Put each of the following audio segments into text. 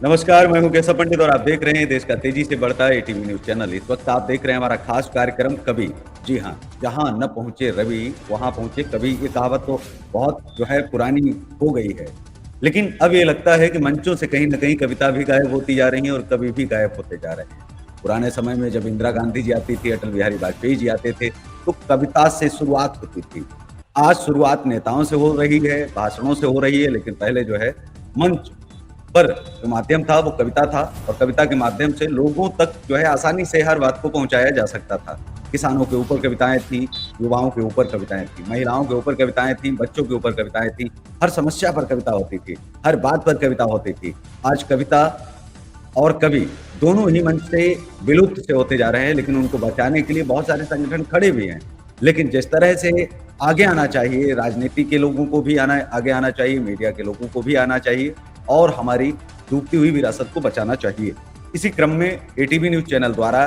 नमस्कार, मैं हूं केशव पंडित और आप देख रहे हैं देश का तेजी से बढ़ता एटीवी न्यूज़ चैनल। इस वक्त आप देख रहे हैं हमारा खास कार्यक्रम कवि। जी हाँ, जहां न पहुंचे रवि, वहां पहुंचे कवि। ये कहावत तो बहुत जो है पुरानी हो गई है। लेकिन अब ये लगता है कि मंचों से कहीं न कहीं कविता भी गायब होती जा रही है और कवि भी गायब होते जा रहे हैं। पुराने समय में जब इंदिरा गांधी जी आती थी, अटल बिहारी वाजपेयी जी आते थे, तो कविता से शुरुआत होती थी। आज शुरुआत नेताओं से हो रही है, भाषणों से हो रही है, लेकिन पहले जो है मंच पर जो माध्यम था वो कविता था और कविता के माध्यम से लोगों तक जो है आसानी से हर बात को पहुँचाया जा सकता था। किसानों के ऊपर कविताएँ थीं, युवाओं के ऊपर कविताएँ थीं, महिलाओं के ऊपर कविताएँ थीं, बच्चों के ऊपर कविताएँ थीं, हर समस्या पर कविता होती थी, हर बात पर कविता होती थी। आज कविता और कवि दोनों ही मंच से विलुप्त से होते जा रहे हैं, लेकिन उनको बचाने के लिए बहुत सारे संगठन खड़े भी हैं। लेकिन जिस तरह से आगे आना चाहिए, राजनीति के लोगों को भी आगे आना चाहिए, मीडिया के लोगों को भी आना चाहिए और हमारी डूबती हुई विरासत को बचाना चाहिए। इसी क्रम में एटीवी न्यूज़ चैनल द्वारा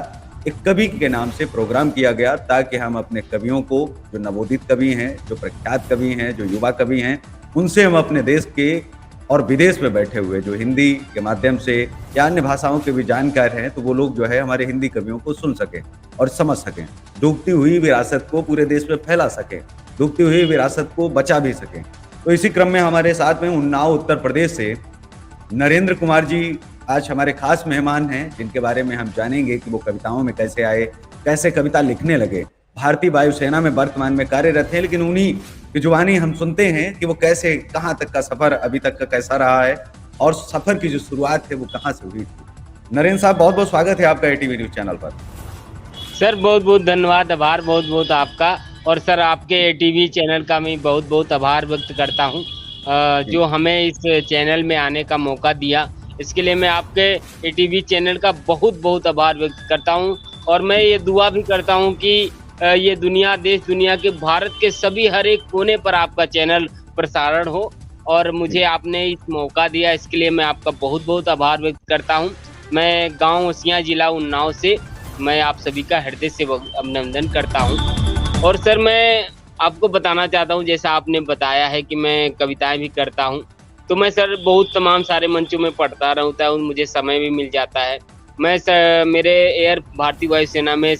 एक कवि के नाम से प्रोग्राम किया गया ताकि हम अपने कवियों को, जो नवोदित कवि हैं, जो प्रख्यात कवि हैं, जो युवा कवि हैं, उनसे हम अपने देश के और विदेश में बैठे हुए जो हिंदी के माध्यम से या अन्य भाषाओं के भी जानकार हैं, तो वो लोग जो है हमारे हिंदी कवियों को सुन सकें और समझ सकें। डूबती हुई विरासत को पूरे देश में फैला सकें, डूबती हुई विरासत को बचा भी सकें। तो इसी क्रम में हमारे साथ में उन्नाव उत्तर प्रदेश से नरेंद्र कुमार जी आज हमारे खास मेहमान हैं, जिनके बारे में हम जानेंगे कि वो कविताओं में कैसे आए, कैसे कविता लिखने लगे। भारतीय वायुसेना में वर्तमान में कार्यरत हैं, लेकिन उन्हीं की जुबानी हम सुनते हैं कि वो कैसे, कहाँ तक का सफ़र अभी तक का कैसा रहा है और सफ़र की जो शुरुआत है वो कहाँ से हुई थी। नरेंद्र साहब, बहुत-बहुत स्वागत है आपका एटीवी न्यूज़ चैनल पर। सर बहुत बहुत धन्यवाद, आभार बहुत बहुत आपका। और सर आपके टीवी चैनल का मैं बहुत बहुत आभार व्यक्त करता हूँ जी। जो हमें इस चैनल में आने का मौका दिया। इसके लिए मैं आपके टीवी चैनल का बहुत बहुत आभार व्यक्त करता हूँ और मैं जी। ये दुआ भी करता हूँ कि ये दुनिया, देश दुनिया के, भारत के सभी हर एक कोने पर आपका चैनल प्रसारण हो और जी। मुझे आपने इस मौका दिया, इसके लिए मैं आपका बहुत बहुत आभार व्यक्त करता हूँ। मैं गाँव ओसियाँ, जिला उन्नाव से मैं आप सभी का हृदय से अभिनंदन करता हूँ। और सर मैं आपको बताना चाहता हूँ, जैसा आपने बताया है कि मैं कविताएँ भी करता हूँ, तो मैं सर बहुत तमाम सारे मंचों में पढ़ता रहता हूँ, मुझे समय भी मिल जाता है। मैं मेरे भारतीय वायुसेना में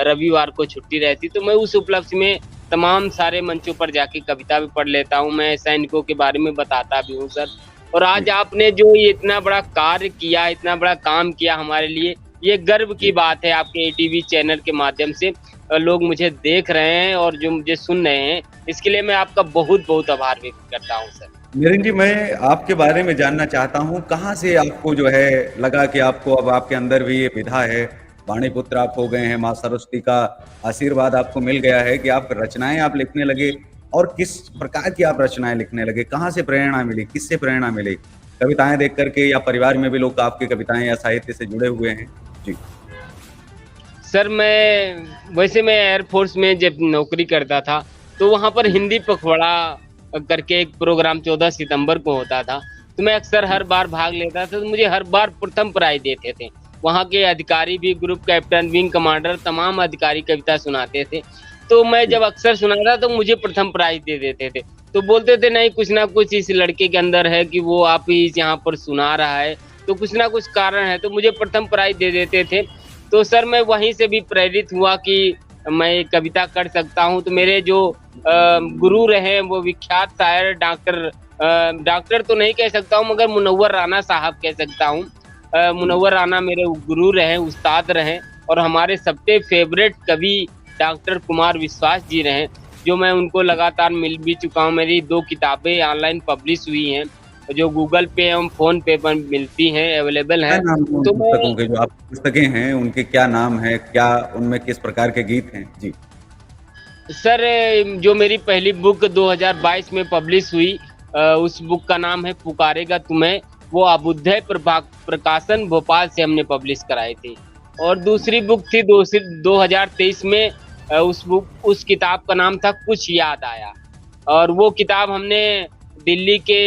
रविवार को छुट्टी रहती, तो मैं उस उपलक्ष्य में तमाम सारे मंचों पर जाके कविता भी पढ़ लेता हूँ, मैं सैनिकों के बारे में बताता भी हूँ सर। और जी। आज आपने जो ये इतना बड़ा कार्य किया, इतना बड़ा काम किया हमारे लिए, ये गर्व की जी। बात है। आपके टीवी चैनल के माध्यम से लोग मुझे देख रहे हैं और जो मुझे सुन रहे हैं, इसके लिए मैं आपका बहुत-बहुत आभार व्यक्त करता हूँ सर। नरेंद्र जी, मैं आपके बारे में जानना चाहता हूँ, कहाँ से आपको जो है लगा कि आपको अब आपके अंदर भी ये विधा है, वाणिपुत्र आप हो गए हैं, माँ सरस्वती का आशीर्वाद आपको मिल गया है कि आप रचनाएँ आप लिखने लगे और किस प्रकार की आप रचनाएँ लिखने लगे? कहाँ से प्रेरणा मिली? किससे प्रेरणा मिली? कविताएँ देख कर के या परिवार में भी लोग आपकी कविताएँ या साहित्य से जुड़े हुए हैं? जी। सर मैं एयरफ़ोर्स में जब नौकरी करता था, तो वहाँ पर जी। हिंदी पखवाड़ा करके एक प्रोग्राम 14 सितंबर को होता था। तो मैं अक्सर जी। हर बार भाग लेता था, तो मुझे हर बार प्रथम प्राइज़ देते थे। वहाँ के अधिकारी भी, ग्रुप कैप्टन, विंग कमांडर, तमाम अधिकारी कविता सुनाते थे। तो मैं जी। जब अक्सर सुनाता तो मुझे प्रथम प्राइज़ दे देते थे। तो बोलते थे नहीं, कुछ ना कुछ इस लड़के के अंदर है कि वो आप ही यहाँ पर सुना रहा है, तो कुछ ना कुछ कारण है, तो मुझे प्रथम प्राइज़ दे देते थे। तो सर मैं वहीं से भी प्रेरित हुआ कि मैं कविता कर सकता हूँ। तो मेरे जो गुरु रहे वो विख्यात शायर डॉक्टर तो नहीं कह सकता हूँ, मगर मुनव्वर राना साहब कह सकता हूँ। जी। मुनव्वर राना मेरे गुरु रहे, उस्ताद रहे और हमारे सबसे फ़ेवरेट कवि डॉक्टर कुमार विश्वास जी रहे, जो मैं उनको लगातार मिल भी चुका हूँ। मेरी 2 किताबें ऑनलाइन पब्लिश हुई हैं, जो गूगल पे एवं फ़ोन पे पर मिलती हैं, अवेलेबल क्या हैं। नाम है उन तो मैं पुस्तकों के, जो आपकी पुस्तकें हैं, उनके क्या नाम हैं? क्या उनमें किस प्रकार के गीत हैं? जी। सर जो मेरी पहली बुक 2022 में पब्लिश हुई, उस बुक का नाम है पुकारेगा तुम्हें, वो अभ्युदय प्रकाशन भोपाल से हमने पब्लिश कराई थी। और दूसरी बुक थी 2023 में, उस किताब का नाम था कुछ याद आया और वो किताब हमने दिल्ली के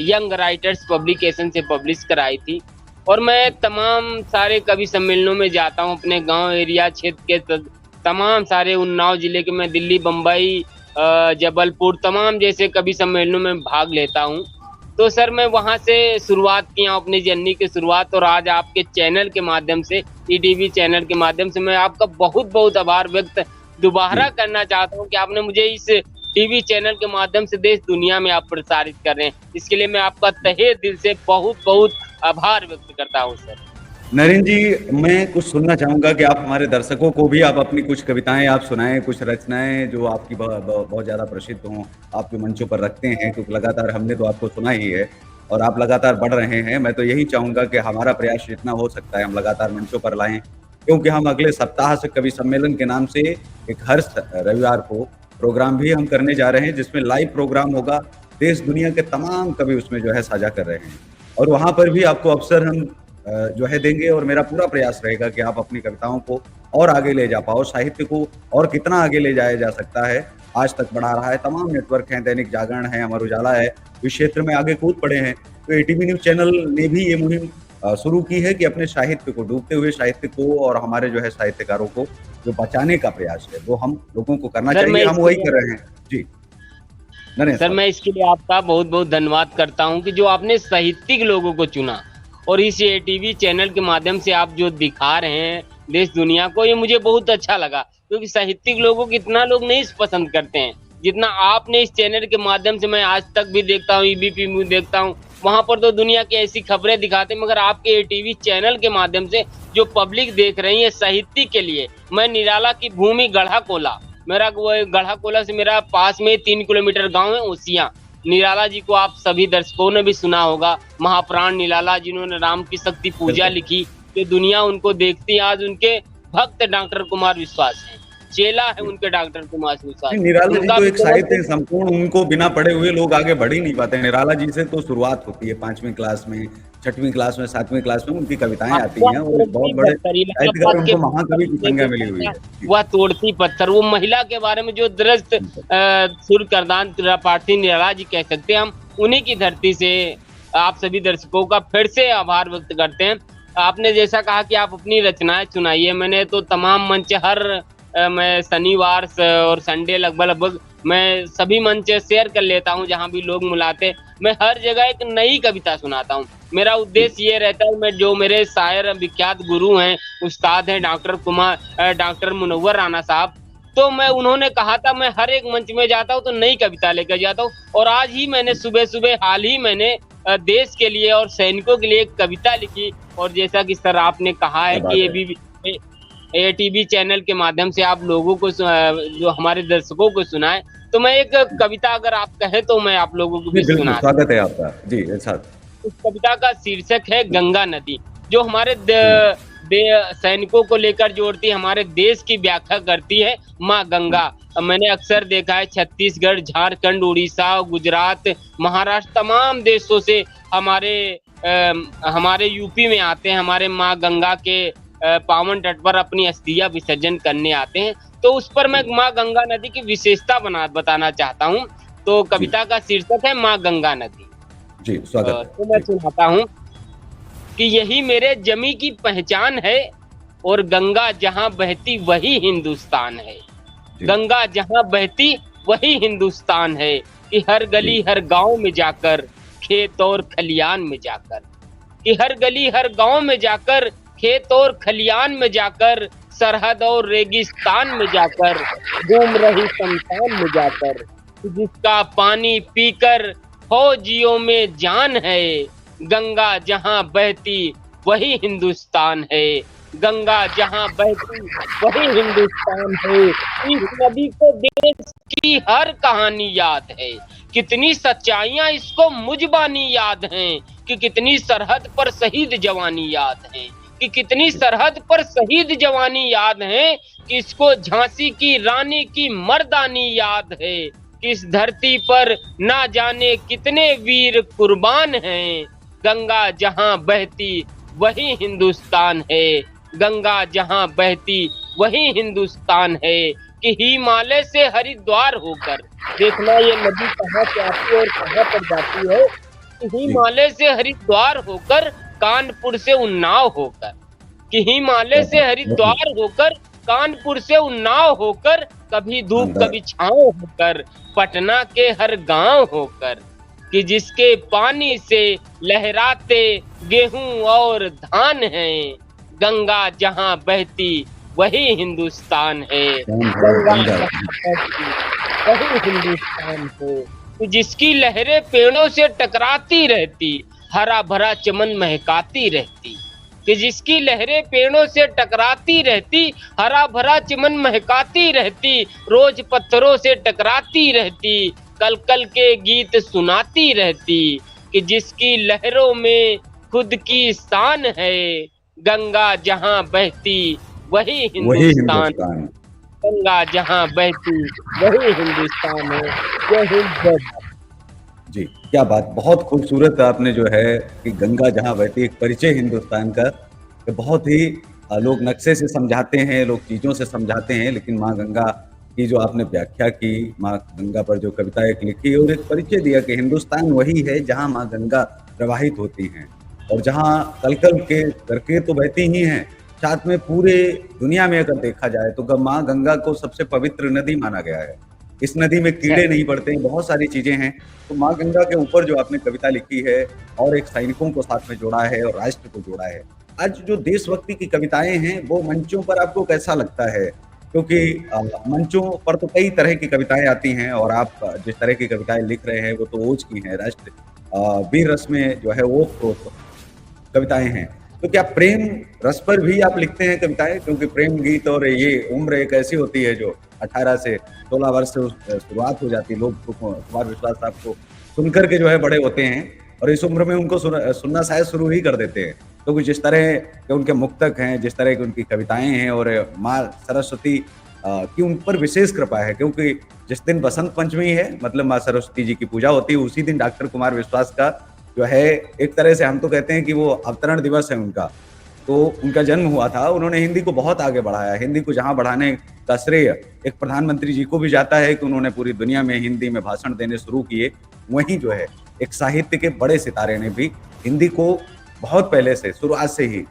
यंग राइटर्स पब्लिकेशन से पब्लिश कराई थी। और मैं तमाम सारे कवि सम्मेलनों में जाता हूँ, अपने गाँव एरिया क्षेत्र के तमाम सारे उन्नाव जिले के, मैं दिल्ली, बम्बई, जबलपुर तमाम जैसे कवि सम्मेलनों में भाग लेता हूँ। तो सर मैं वहाँ से शुरुआत किया हूँ अपनी जर्नी की शुरुआत, और आज आपके चैनल के माध्यम से, ईटीवी चैनल के माध्यम से मैं आपका बहुत-बहुत आभार व्यक्त दोबारा जी। करना चाहता हूँ कि आपने मुझे इस टीवी चैनल के माध्यम से देश दुनिया में आप प्रसारित कर रहे हैं। इसके लिए मैं आपका तहे दिल से बहुत-बहुत आभार व्यक्त करता हूँ सर। नरेंद्र जी, मैं कुछ सुनना चाहूँगा कि आप हमारे दर्शकों को भी आप अपनी कुछ कविताएँ आप सुनाएँ, कुछ रचनाएँ जो आपकी ब ब बहुत ज़्यादा प्रसिद्ध हों, आपके मंचों पर रखते हैं, क्योंकि लगातार हमने तो आपको सुना ही है और आप लगातार बढ़ रहे हैं। मैं तो यही चाहूँगा कि हमारा प्रयास जितना हो सकता है हम लगातार मंचों पर लाएँ, क्योंकि हम अगले सप्ताह से कवि सम्मेलन के नाम से एक हर रविवार को प्रोग्राम भी हम करने जा रहे हैं, जिसमें लाइव प्रोग्राम होगा। देश दुनिया के तमाम कवि उसमें जो है साझा कर रहे हैं और वहाँ पर भी आपको अवसर हम जो है देंगे और मेरा पूरा प्रयास रहेगा कि आप अपनी कविताओं को और आगे ले जा पाओ, साहित्य को और कितना आगे ले जाया जा सकता है, आज तक बढ़ा रहा है। तमाम नेटवर्क हैं, दैनिक जागरण है, अमर उजाला है, इस क्षेत्र में आगे कूद पड़े हैं। तो एटीवी न्यूज़ चैनल ने भी ये मुहिम शुरू की है कि अपने साहित्य को, डूबते हुए साहित्य को और हमारे जो है साहित्यकारों को जो बचाने का प्रयास है, वो हम लोगों को करना चाहिए, हम वही कर रहे हैं। जी, नरेंद्र सर साहब। मैं इसके लिए आपका बहुत-बहुत धन्यवाद करता हूँ कि जो आपने साहित्यिक लोगों को चुना और इस एटीवी चैनल के माध्यम से आप जो दिखा रहे हैं देश दुनिया को, ये मुझे बहुत अच्छा लगा, क्योंकि साहित्यिक लोगों को इतना लोग नहीं पसंद करते हैं जितना आपने इस चैनल के माध्यम से। मैं आज तक भी देखता हूँ, ईबीपी न्यूज़ देखता हूँ, वहाँ पर तो दुनिया की ऐसी खबरें दिखाते हैं, मगर आपके एटीवी चैनल के माध्यम से जो पब्लिक देख रही है साहित्य के लिए। मैं निराला की भूमि गढ़ा कोला, मेरा वो गढ़ा कोला से मेरा पास में 3 किलोमीटर गाँव है ओसियां। निराला जी को आप सभी दर्शकों ने भी सुना होगा, महाप्राण निराला जिन्होंने राम की शक्ति पूजा बिल्कुल। लिखी, कि दुनिया उनको देखती है। आज उनके भक्त डॉक्टर कुमार विश्वास हैं, चेला है उनके डॉक्टर कुमार विश्वास। नहीं, निराला जी उनका तो भी एक साहित्य है संपूर्ण, उनको बिना पढ़े हुए लोग आगे बढ़ ही नहीं पाते। निराला जी से तो शुरुआत होती है 5वीं क्लास में, 6वीं क्लास में, 7वीं क्लास में उनकी कविताएं आती हैं और एक बहुत बड़े साहित्यकार, उनको महाकवि की संज्ञा मिली हुई है। जी, वह तोड़ती पत्थर, वो महिला के बारे में जो दरस्त सुर करदान पार्थी निराला जी कह सकते हैं हम, उन्हीं की धरती से आप सभी दर्शकों का फिर से आभार व्यक्त करते हैं। आपने जैसा कहा कि आप अपनी रचनाएं सुनाइए, मैंने तो तमाम मंच हर मैं शनिवार और संडे लगभग मैं सभी मंच शेयर कर लेता हूँ, जहाँ भी लोग बुलाते मैं हर जगह एक नई कविता सुनाता हूँ। मेरा उद्देश्य ये रहता है, मैं जो मेरे शायर विख्यात गुरु हैं, उस्ताद हैं डॉक्टर मुनव्वर राना साहब, तो मैं उन्होंने कहा था मैं हर एक मंच में जाता हूँ तो नई कविता लेकर जाता हूँ। और आज ही मैंने सुबह हाल ही मैंने देश के लिए और सैनिकों के लिए एक कविता लिखी। और जैसा कि सर आपने कहा है क्या कि ये बात है। भी एटीवी चैनल के माध्यम से आप लोगों को जो हमारे दर्शकों को सुनाए, तो मैं एक कविता अगर आप कहें तो मैं आप लोगों को जी, भी बिल्कुल, सुना। स्वागत है आपका। जी, साथ। इस कविता का शीर्षक है गंगा नदी, जो हमारे हुँ, सैनिकों को लेकर जोड़ती है, हमारे देश की व्याख्या करती है माँ गंगा। मैंने अक्सर देखा है छत्तीसगढ़, झारखंड, उड़ीसा, गुजरात, महाराष्ट्र, तमाम देशों से हमारे यूपी में आते हैं, हमारे माँ गंगा के पावन तट पर अपनी अस्थियां विसर्जन करने आते हैं। तो उस पर मैं माँ गंगा नदी की विशेषता बताना चाहता हूँ। तो जी, कविता का शीर्षक है माँ गंगा नदी। जी, स्वागत तो है। मैं जी, सुनाता हूँ कि यही मेरे जमी की पहचान है, और गंगा जहाँ बहती वही हिंदुस्तान है। जी, गंगा जहाँ बहती वही हिंदुस्तान है, कि हर जी, गली हर गांव में जाकर, खेत और खलियान में जाकर, कि हर गली हर गांव में जाकर, खेत और खलियान में जाकर, सरहद और रेगिस्तान में जाकर, घूम रही शमशान में जाकर, जिसका पानी पीकर फौजियों में जान है। गंगा जहाँ बहती वही हिंदुस्तान है, गंगा जहाँ बहती वही हिंदुस्तान है। इस नदी को देश की हर कहानी याद है, कितनी सच्चाइयां इसको मुझबानी याद हैं, कि कितनी सरहद पर शहीद जवानी याद है, कि कितनी सरहद पर शहीद जवानी याद है, कि इसको झांसी की रानी की मर्दानी याद है, कि इस धरती पर ना जाने कितने वीर कुर्बान हैं। गंगा जहां बहती वही हिंदुस्तान है, गंगा जहां बहती वही हिंदुस्तान है, कि हिमालय से हरिद्वार होकर, देखना ये नदी कहाँ से आती है और कहाँ पर जाती है, कि जी, हिमालय से हरिद्वार होकर, कानपुर से उन्नाव होकर, कि हिमालय क्या से बात है। बहुत हरिद्वार होकर, कानपुर से उन्नाव होकर, कभी धूप शानदार। कभी छाँव होकर, पटना के हर गांव होकर, कि जिसके पानी से लहराते गेहूं और धान हैं, गंगा जहां बहती वही हिंदुस्तान है। कौन है गंगा गंगा? जहां बहती वही हिंदुस्तान है। कि जिसकी लहरें पेड़ों से टकराती रहती, हरा भरा चमन महकाती रहती। कि जिसकी लहरें पेड़ों से टकराती रहती, हरा भरा चमन महकाती रहती, रोज पत्थरों से टकराती रहती, कल कल के गीत सुनाती रहती। कि जिसकी लहरों में खुद की शान है, गंगा जहां बहती वही वही हिंदुस्तान। हिंदुस्तान। गंगा जहां बहती वही हिंदुस्तान है। जय हिंद जय भारत। जी, क्या बात! बहुत खूबसूरत आपने जो है कि गंगा जहाँ बहती, एक परिचय हिंदुस्तान का, कि बहुत ही लोग नक्शे से समझाते हैं, लोग चीज़ों से समझाते हैं, लेकिन माँ गंगा की जो आपने व्याख्या की, माँ गंगा पर जो कविता एक लिखी और एक परिचय दिया कि हिंदुस्तान वही है जहाँ माँ गंगा प्रवाहित होती हैं और जहाँ कल-कल के करके तो बहती ही हैं, साथ में पूरे दुनिया में अगर देखा जाए तो माँ गंगा को सबसे पवित्र नदी माना गया है। इस नदी में जय कीड़े नहीं पड़ते हैं, बहुत सारी चीज़ें हैं। तो माँ गंगा के ऊपर जो आपने कविता लिखी है और एक सैनिकों को साथ में जोड़ा है और राष्ट्र को जोड़ा है। आज जो देशभक्ति की कविताएँ हैं, वो मंचों पर आपको कैसा लगता है? क्योंकि मंचों पर तो कई तरह की कविताएँ आती हैं और आप जिस तरह की कविताएँ लिख रहे हैं, वो तो ओज की हैं, राष्ट्र वीर रस में जो है वो कविताएँ हैं। तो क्या प्रेम रस पर भी आप लिखते हैं कविताएँ? क्योंकि प्रेम गीत और ये उम्र एक ऐसी होती है जो 18 से 16 वर्ष से शुरुआत हो जाती है। लोग तो कुमार विश्वास साहब को सुनकर के जो है बड़े होते हैं और इस उम्र में उनको सुनना शायद शुरू ही कर देते हैं। तो कुछ जिस तरह के उनके मुक्तक हैं, जिस तरह की उनकी कविताएँ हैं और माँ सरस्वती की उन पर विशेष कृपा है क्योंकि जिस दिन बसंत पंचमी है मतलब माँ सरस्वती जी की पूजा होती है, उसी दिन डॉक्टर कुमार विश्वास का जो है एक तरह से हम तो कहते हैं कि वो अवतरण दिवस है उनका। तो उनका जन्म हुआ था, उन्होंने हिंदी को बहुत आगे बढ़ाया। हिंदी को जहाँ बढ़ाने का श्रेय एक प्रधानमंत्री जी को भी जाता है कि उन्होंने पूरी दुनिया में हिंदी में भाषण देने शुरू किए। वहीं जो है एक साहित्य के बड़े सितारे ने भी हिंदी को बहुत पहले से शुरुआत से ही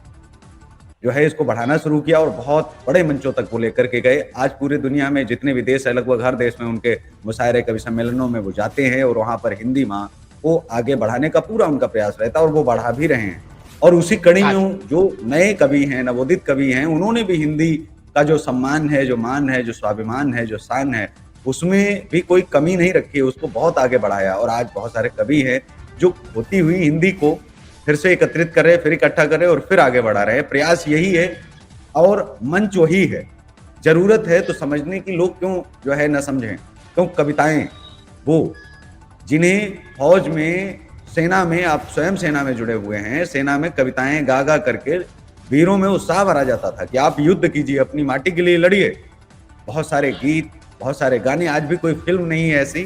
जो है इसको बढ़ाना शुरू किया और बहुत बड़े मंचों तक वो लेकर के गए। आज पूरी दुनिया में जितने भी देश है लगभग हर देश में उनके मुशायरे कवि सम्मेलनों में वो जाते हैं और वहाँ पर हिंदी माँ को आगे बढ़ाने का पूरा उनका प्रयास रहता है और वो बढ़ा भी रहे हैं। और उसी कड़ी में जो नए कवि हैं, नवोदित कवि हैं, उन्होंने भी हिंदी का जो सम्मान है, जो मान है, जो स्वाभिमान है, जो शान है, उसमें भी कोई कमी नहीं रखी है, उसको बहुत आगे बढ़ाया और आज बहुत सारे कवि हैं जो होती हुई हिंदी को फिर से एकत्रित कर रहे हैं, फिर इकट्ठा कर रहे हैं और फिर आगे बढ़ा रहे हैं। प्रयास यही है और मंच वही है। ज़रूरत है तो समझने की, लोग क्यों जो है ना समझें? क्यों कविताएँ वो जिन्हें फौज में, सेना में, आप स्वयं सेना में जुड़े हुए हैं, सेना में कविताएँ गा-गा करके वीरों में उत्साह भरा जाता था कि आप युद्ध कीजिए, अपनी माटी के लिए लड़िए। बहुत सारे गीत, बहुत सारे गाने, आज भी कोई फ़िल्म नहीं है ऐसी,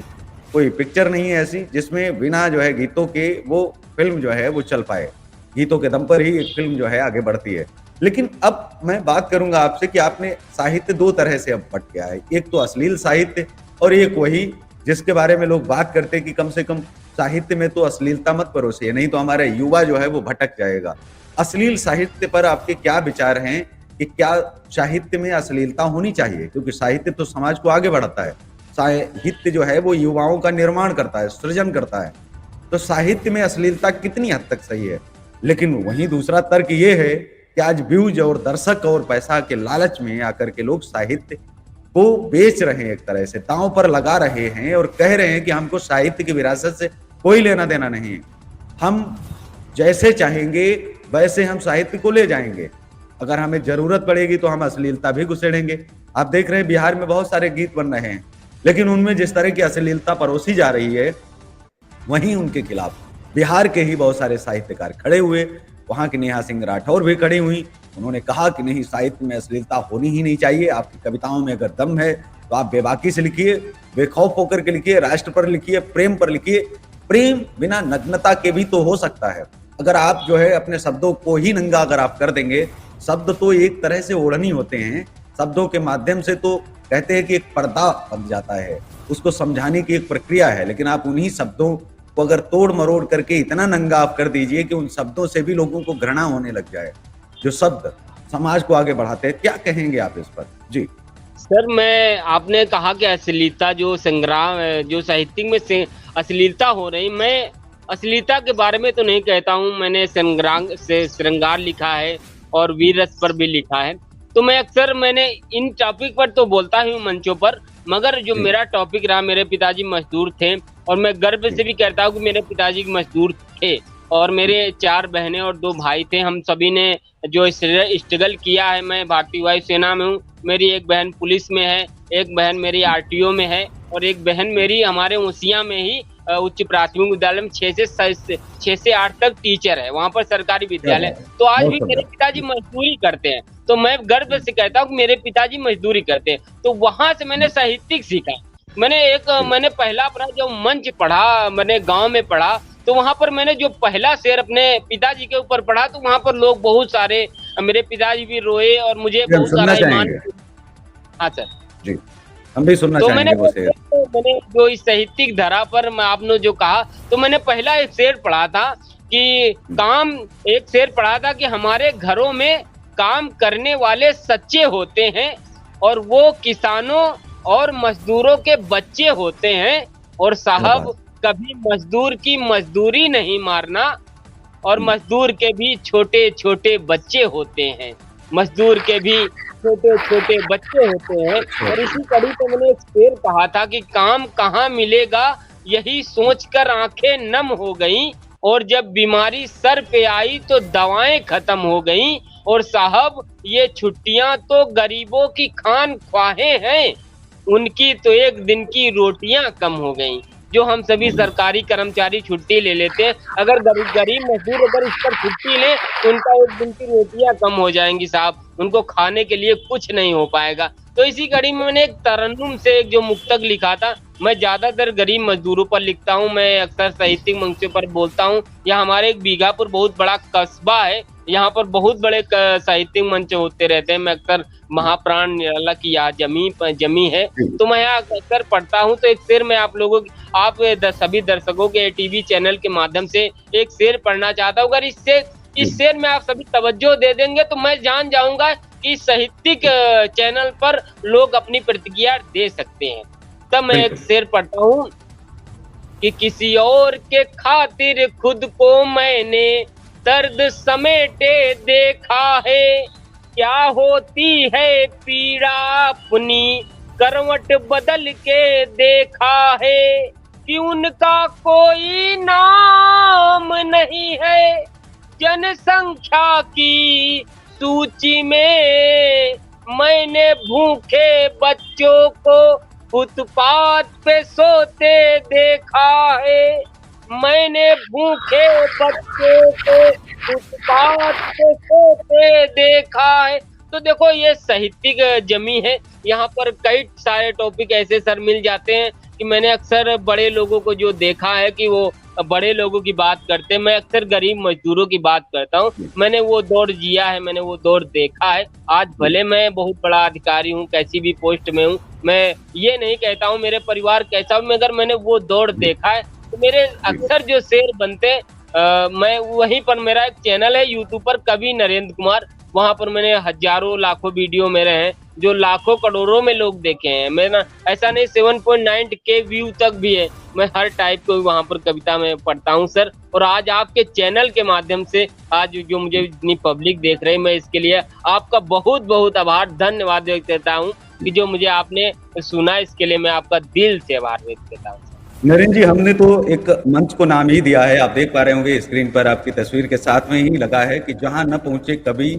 कोई पिक्चर नहीं है ऐसी जिसमें बिना जो है गीतों के वो फ़िल्म जो है वो चल पाए। गीतों के दम पर ही एक फ़िल्म जो है आगे बढ़ती है। लेकिन अब मैं बात करूँगा आपसे कि आपने साहित्य 2 तरह से अब बँट गया है। एक तो अश्लील साहित्य और एक वही जिसके बारे में लोग बात करते हैं कि कम से कम साहित्य में तो अश्लीलता मत परोसिए, नहीं तो हमारा युवा जो है वो भटक जाएगा। अश्लील साहित्य पर आपके क्या विचार हैं कि क्या साहित्य में अश्लीलता होनी चाहिए? क्योंकि साहित्य तो समाज को आगे बढ़ाता है। साहित्य जो है वो युवाओं का निर्माण करता है, सृजन करता है। तो साहित्य में अश्लीलता कितनी हद तक सही है? लेकिन वहीं दूसरा तर्क ये है कि आज व्यूज और दर्शक और पैसा के लालच में आकर के लोग साहित्य को बेच रहे हैं, एक तरह से दांव पर लगा रहे हैं और कह रहे हैं कि हमको साहित्य की विरासत से कोई लेना देना नहीं है। हम जैसे चाहेंगे वैसे हम साहित्य को ले जाएंगे। अगर हमें जरूरत पड़ेगी तो हम अश्लीलता भी घुसेड़ेंगे। आप देख रहे हैं बिहार में बहुत सारे गीत बन रहे हैं, लेकिन उनमें जिस तरह की अश्लीलता परोसी जा रही है, वहीं उनके खिलाफ बिहार के ही बहुत सारे साहित्यकार खड़े हुए। वहाँ की नेहा सिंह राठौर भी खड़ी हुई। उन्होंने कहा कि नहीं, साहित्य में अश्लीलता होनी ही नहीं चाहिए। आपकी कविताओं में अगर दम है तो आप बेबाकी से लिखिए, बेखौफ होकर के लिखिए, राष्ट्र पर लिखिए, प्रेम पर लिखिए। प्रेम बिना नग्नता के भी तो हो सकता है। अगर आप जो है अपने शब्दों को ही नंगा अगर आप कर देंगे, शब्द तो एक तरह से ओढ़नी होते हैं, शब्दों के माध्यम से तो कहते हैं कि एक पर्दा बन जाता है, उसको समझाने की एक प्रक्रिया है। लेकिन आप उन्हीं शब्दों को अगर तोड़ मरोड़ करके इतना नंगा आप कर दीजिए कि उन शब्दों से भी लोगों को घृणा होने लग जाए, जो शब्द समाज को आगे बढ़ाते हैं। क्या कहेंगे आप इस पर? जी। सर मैं आपने कहा कि अश्लीलता जो संग्राम जो साहित्य में से अश्लीलता हो रही, मैं अश्लीलता के बारे में तो नहीं कहता हूँ। मैंने संग्राम से श्रृंगार लिखा है और वीर रस पर भी लिखा है। तो मैंने इन टॉपिक पर तो बोलता ही हूँ मंचों पर, मगर जो जी, मेरा टॉपिक रहा, मेरे पिताजी मजदूर थे और मैं गर्व जी, से भी कहता हूँ कि मेरे पिताजी मजदूर थे और मेरे 4 बहनें और 2 भाई थे। हम सभी ने जो स्ट्रगल किया है, मैं भारतीय वायु सेना में हूँ। मेरी एक बहन पुलिस में है, एक बहन मेरी आरटीओ में है और एक बहन मेरी हमारे उसिया में ही उच्च प्राथमिक विद्यालय में 6 से 8 तक टीचर है, वहाँ पर सरकारी क्या विद्यालय। बात है! तो आज बहुत भी मेरे सुंदर। पिताजी जी, मज़दूरी करते हैं, तो मैं गर्व से कहता हूँ कि मेरे पिताजी मज़दूरी करते हैं। तो वहाँ से मैंने जी, साहित्यिक सीखा। जी, मैंने पहला अपना जो मंच पढ़ा, मैंने गाँव में पढ़ा, तो वहाँ पर मैंने जो पहला शेर अपने पिताजी के ऊपर पढ़ा, तो वहाँ पर लोग बहुत सारे मेरे पिताजी भी रोए और मुझे जी, हम बहुत सुनना सारा ईमान। चाहेंगे। हाँ सर। जी, हम भी सुनना तो चाहेंगे वो शेर। मैंने जो इस साहित्यिक धारा पर मैं आपने जो कहा, तो मैंने पहला एक शेर पढ़ा था कि हुँ, काम एक शेर पढ़ा था कि हमारे घरों में काम करने वाले सच्चे होते हैं और वो किसानों और मज़दूरों के बच्चे होते हैं और क्या साहब बात! कभी मज़दूर की मज़दूरी नहीं मारना और हुँ, मज़दूर के भी छोटे-छोटे बच्चे होते हैं। मज़दूर के भी छोटे-छोटे बच्चे होते हैं अच्छे और होते इसी हैं। कड़ी पे मैंने एक शेर कहा था कि काम कहाँ मिलेगा, यही सोचकर आँखें नम हो गईं और जब बीमारी सर पे आई तो दवाएँ ख़त्म हो गईं और साहब ये छुट्टियाँ तो गरीबों की खान-ख्वाहें हैं, उनकी तो एक दिन की रोटियाँ कम हो गईं। जो हम सभी हुँ, सरकारी कर्मचारी छुट्टी ले लेते हैं, अगर गरीब मज़दूर अगर इस पर छुट्टी लें, तो उनका एक दिन की रोटियाँ कम हो जाएँगी साहब, उनको खाने के लिए कुछ नहीं हो पाएगा। तो इसी कड़ी में मैंने एक तरन्नुम से एक जो मुक्तक लिखा था, मैं ज़्यादातर गरीब मज़दूरों पर लिखता हूँ, मैं अक्सर साहित्यिक मंचों पर बोलता हूँ। यहाँ हमारे एक बीघापुर बहुत बड़ा कस्बा है, यहाँ पर बहुत बड़े क साहित्यिक मंच होते रहते हैं। मैं अक्सर जी, महाप्राण निराला की यहाँ जमी है, जी, तो मैं यहाँ अक्सर पढ़ता हूँ। तो एक शेर मैं आप सभी दर्शकों के टीवी चैनल के माध्यम से एक शेर पढ़ना चाहता हूँ। अगर जी, इस शेर में आप सभी तवज्जो दे देंगे तो मैं जान जाऊँगा कि साहित्यिक जी, चैनल पर लोग अपनी प्रतिक्रिया दे सकते हैं। तब मैं एक बिल्कुल। शेर पढ़ता हूँ कि किसी और के खातिर खुद को मैंने दर्द समेटे देखा है। क्या होती है पीड़ा अपनी करवट बदल के देखा है कि उनका कोई नाम नहीं है जनसंख्या की सूची में। मैंने भूखे बच्चों को फुटपाथ पे सोते देखा है। मैंने भूखे बच्चों को फुटपाथ पे सोते देखा है। तो देखो ये साहित्यिक जमी है, यहाँ पर कई सारे टॉपिक ऐसे सर मिल जाते हैं कि मैंने अक्सर बड़े लोगों को जो देखा है कि वो बड़े लोगों की बात करते हैं, मैं अक्सर गरीब मज़दूरों की बात करता हूँ। जी, मैंने वो दौर जिया है, मैंने वो दौर देखा है। आज जी, भले मैं बहुत बड़ा अधिकारी हूँ, कैसी भी पोस्ट में हूँ, मैं ये नहीं कहता हूँ मेरे परिवार कैसा हो, मगर मैंने वो दौर जी, देखा है। तो मेरे जी, अक्सर जो शेर बनते हैं मैं वहीं पर मेरा एक चैनल है यूट्यूब पर कवि नरेंद्र कुमार, वहाँ पर मैंने हज़ारों लाखों वीडियो मेरे हैं, जो लाखों करोड़ों में लोग देखे हैं। मैं ना ऐसा नहीं 7.9 के व्यू तक भी है। मैं हर टाइप को वहाँ पर कविता में पढ़ता हूँ सर और आज आपके चैनल के माध्यम से आज जो मुझे इतनी पब्लिक देख रही है, मैं इसके लिए आपका बहुत-बहुत आभार, धन्यवाद व्यक्त करता हूँ कि जो मुझे आपने सुना इसके लिए मैं आपका दिल से आभार व्यक्त करता हूँ। नरेंद्र जी, हमने तो एक मंच को नाम ही दिया है, आप देख पा रहे होंगे स्क्रीन पर आपकी तस्वीर के साथ में ही लगा है कि जहाँ न पहुँचे कवि,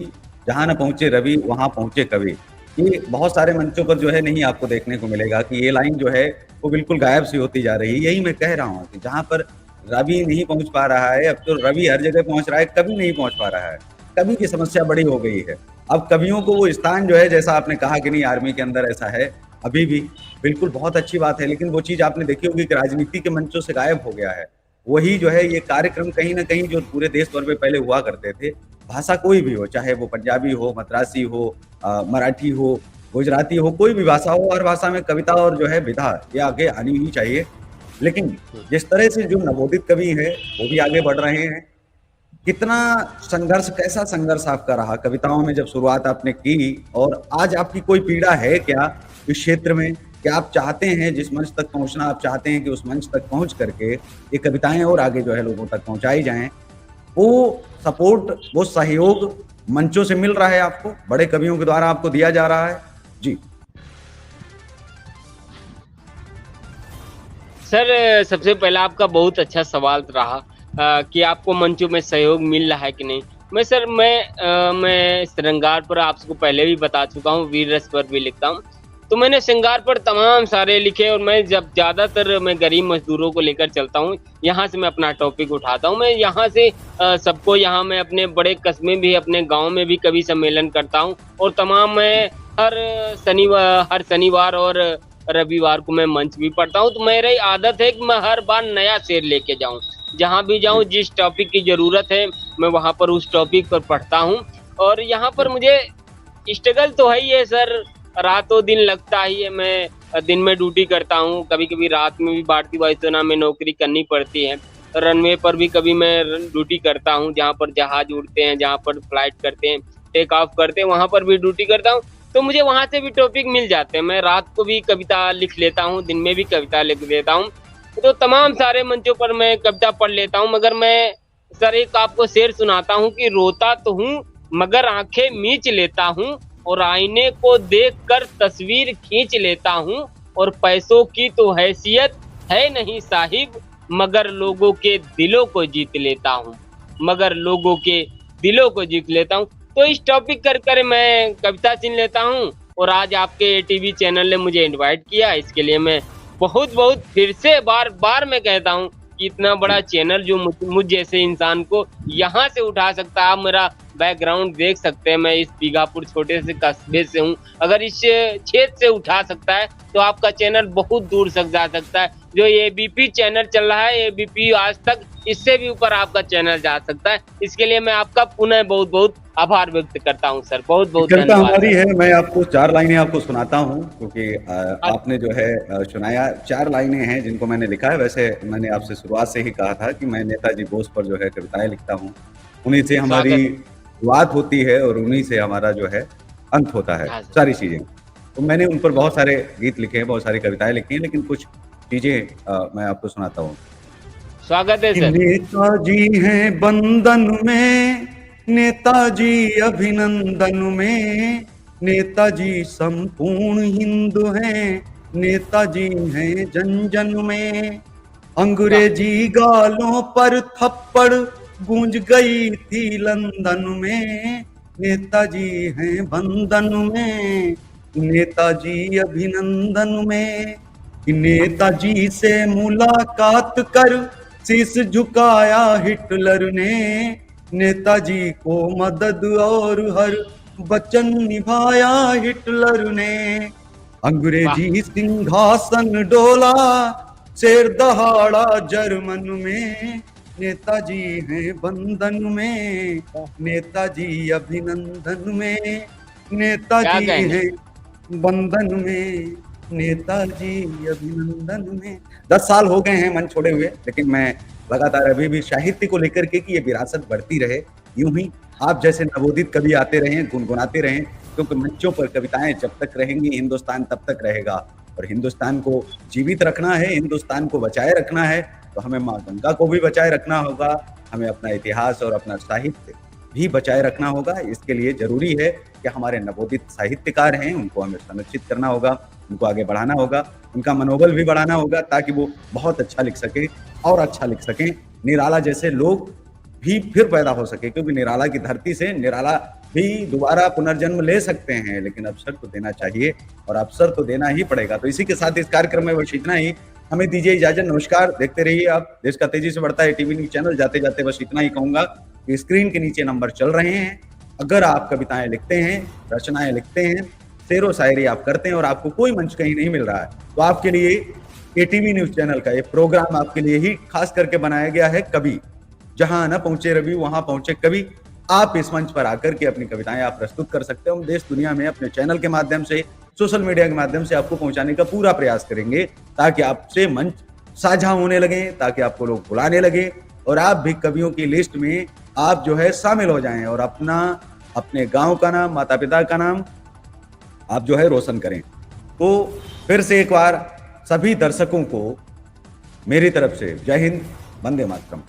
जहाँ न पहुँचे रवि, वहाँ पहुँचे कवि। ये बहुत सारे मंचों पर जो है नहीं आपको देखने को मिलेगा कि ये लाइन जो है वो बिल्कुल गायब सी होती जा रही है। यही मैं कह रहा हूँ कि जहाँ पर रवि नहीं पहुँच पा रहा है, अब तो रवि हर जगह पहुँच रहा है, कवि नहीं पहुँच पा रहा है। कवि की समस्या बड़ी हो गई है। अब कवियों को वो स्थान जो है जैसा आपने कहा कि नहीं आर्मी के अंदर ऐसा है, अभी भी बिल्कुल बहुत अच्छी बात है, लेकिन वो चीज़ आपने देखी होगी कि राजनीति के मंचों से गायब हो गया है। वही जो है ये कार्यक्रम कहीं न कहीं जो पूरे देश भर में पहले हुआ करते थे, भाषा कोई भी हो, चाहे वो पंजाबी हो, मद्रासी हो मराठी हो, गुजराती हो, कोई भी भाषा हो, हर भाषा में कविता और जो है विधा ये आगे आनी ही चाहिए। लेकिन हुँ, जिस तरह से जो नवोदित कवि हैं, वो भी आगे बढ़ रहे हैं। कितना संघर्ष, कैसा संघर्ष आपका रहा कविताओं में जब शुरुआत आपने की, और आज आपकी कोई पीड़ा है क्या इस क्षेत्र में? क्या आप चाहते हैं जिस मंच तक पहुँचना आप चाहते हैं कि उस मंच तक पहुँच करके ये कविताएँ और आगे जो है लोगों तक पहुँचाई जाएँ? वो सपोर्ट, वो सहयोग मंचों से मिल रहा है आपको? बड़े कवियों के द्वारा आपको दिया जा रहा है? जी। सर, सबसे पहला आपका बहुत अच्छा सवाल रहा कि आपको मंचों में सहयोग मिल रहा है कि नहीं? मैं श्रृंगार पर आपको पहले भी बता चुका हूँ, वीर रस पर भी लिखता हूँ। तो मैंने श्रृंगार पर तमाम सारे लिखे और मैं जब ज़्यादातर मैं गरीब मज़दूरों को लेकर चलता हूँ, यहाँ से मैं अपना टॉपिक उठाता हूँ। मैं यहाँ से सबको यहाँ मैं अपने बड़े कस्बे भी, अपने गाँव में भी कवि सम्मेलन करता हूँ और तमाम मैं हर हर शनिवार और रविवार को मैं मंच भी पढ़ता हूँ। तो मेरी आदत है कि मैं हर बार नया शेर लेके जाऊँ। जहाँ भी जाऊँ, जी। जिस टॉपिक की ज़रूरत है, मैं वहाँ पर उस टॉपिक पर पढ़ता हूँ और यहाँ पर जी। मुझे स्ट्रगल तो है ही है सर, रातों दिन लगता ही है। मैं दिन में ड्यूटी करता हूँ, कभी-कभी रात में भी भारतीय वायुसेना में नौकरी करनी पड़ती है। रनवे पर भी कभी मैं ड्यूटी करता हूँ, जहाँ पर जहाज उड़ते हैं, जहाँ पर फ्लाइट करते हैं, टेक ऑफ करते हैं, वहाँ पर भी ड्यूटी करता हूँ। तो मुझे वहाँ से भी टॉपिक मिल जाते हैं। मैं रात को भी कविता लिख लेता हूँ, दिन में भी कविता लिख लेता हूँ। तो तमाम सारे मंचों पर मैं कविता पढ़ लेता हूँ, मगर मैं सर एक आपको शेर सुनाता हूँ कि रोता तो हूँ मगर आँखें मींच लेता हूँ और आईने को देखकर तस्वीर खींच लेता हूँ और पैसों की तो हैसियत है नहीं साहिब, मगर लोगों के दिलों को जीत लेता हूँ, मगर लोगों के दिलों को जीत लेता हूँ। तो इस टॉपिक कर मैं कविता चुन लेता हूँ और आज आपके टीवी चैनल ने मुझे इनवाइट किया, इसके लिए मैं बहुत-बहुत फिर से बार-बार मैं कहता हूँ कि इतना बड़ा चैनल जो मुझ जैसे इंसान को यहाँ से उठा सकता है। आप मेरा बैकग्राउंड देख सकते हैं, मैं इस बीघापुर छोटे से कस्बे से हूँ। अगर इस क्षेत्र से उठा सकता है, तो आपका चैनल बहुत दूर तक जा सकता है। जो एबीपी चैनल चल रहा है, एबीपी आज तक, इससे भी ऊपर आपका चैनल जा सकता है। इसके लिए मैं आपका पुनः बहुत-बहुत आभार व्यक्त करता हूँ सर। बहुत-बहुत कृतज्ञता धन्यवाद हमारी सर। है। मैं आपको 4 लाइनें आपको सुनाता हूँ क्योंकि अ, आपने जो है सुनाया 4 लाइनें हैं जिनको मैंने लिखा है। वैसे मैंने आपसे शुरुआत से ही कहा था कि मैं नेताजी बोस पर जो है कविताएँ लिखता हूँ। उन्हीं से हमारी स्वागत। शुरुआत होती है और उन्हीं से हमारा जो है अंत होता है, हाँ सर, सारी चीज़ें। तो मैंने उन पर बहुत सारे गीत लिखे हैं, बहुत सारी कविताएँ लिखी हैं, लेकिन कुछ चीज़ें मैं आपको सुनाता हूँ। स्वागत है कि सर। नेताजी हैं बंधन में, नेताजी अभिनंदन में, नेताजी संपूर्ण हिंदू हैं, नेताजी हैं जन जन में। वाह! अंग्रेजी गालों पर थप्पड़ गूंज गई थी लंदन में, नेताजी हैं बंधन में, नेताजी अभिनंदन में। कि नेताजी से मुलाकात कर शीश झुकाया हिटलर ने, नेताजी को मदद और हर वचन निभाया हिटलर ने। वाह! अंग्रेजी सिंहासन डोला शेर दहाड़ा जर्मन में, नेताजी हैं बंधन में, नेताजी अभिनंदन में, क्या नेताजी कहेंगे? हैं बंधन में, नेताजी अभिनंदन में। 10 साल हो गए हैं मन छोड़े हुए, लेकिन मैं लगातार अभी भी साहित्य को लेकर के कि ये विरासत बढ़ती रहे, यूं ही आप जैसे नवोदित कवि आते रहें, गुनगुनाते रहें, क्योंकि मंचों पर कविताएं जब तक रहेंगी हिंदुस्तान तब तक रहेगा। और हिंदुस्तान को जीवित रखना है, हिंदुस्तान को बचाए रखना है, तो हमें माँ गंगा को भी बचाए रखना होगा, हमें अपना इतिहास और अपना साहित्य भी बचाए रखना होगा। इसके लिए ज़रूरी है कि हमारे नवोदित साहित्यकार हैं, उनको हमें संरक्षित करना होगा, उनको आगे बढ़ाना होगा, उनका मनोबल भी बढ़ाना होगा ताकि वो बहुत अच्छा लिख सकें और अच्छा लिख सकें। निराला जैसे लोग भी फिर पैदा हो सके, क्योंकि निराला की धरती से निराला भी दोबारा पुनर्जन्म ले सकते हैं, लेकिन अवसर तो देना चाहिए और अवसर तो देना ही पड़ेगा। तो इसी के साथ इस कार्यक्रम में बस इतना ही। हमें दीजिए इजाजत, नमस्कार। देखते रहिए आप देश का तेजी से बढ़ता है टीवी न्यूज़ चैनल। जाते-जाते बस इतना ही कहूँगा कि स्क्रीन के नीचे नंबर चल रहे हैं। अगर आप कविताएँ लिखते हैं, रचनाएँ लिखते हैं, शेरो शायरी आप करते हैं और आपको कोई मंच कहीं नहीं मिल रहा है, तो आपके लिए एटीवी न्यूज़ चैनल का ये प्रोग्राम आपके लिए ही खास करके बनाया गया है। कवि जहां न पहुंचे रवि वहां पहुंचे कवि। आप इस मंच पर आकर के अपनी कविताएं आप प्रस्तुत कर सकते हो। हम देश दुनिया में अपने चैनल के माध्यम से, सोशल मीडिया के माध्यम से आपको पहुंचाने का पूरा प्रयास करेंगे, ताकि आपसे मंच साझा होने लगे, ताकि आपको लोग बुलाने लगे और आप भी कवियों की लिस्ट में आप जो है शामिल हो जाएं और अपना अपने गांव का नाम, माता पिता का नाम आप जो है रोशन करें। तो फिर से एक बार सभी दर्शकों को मेरी तरफ से जय हिंद, वंदे मातरम।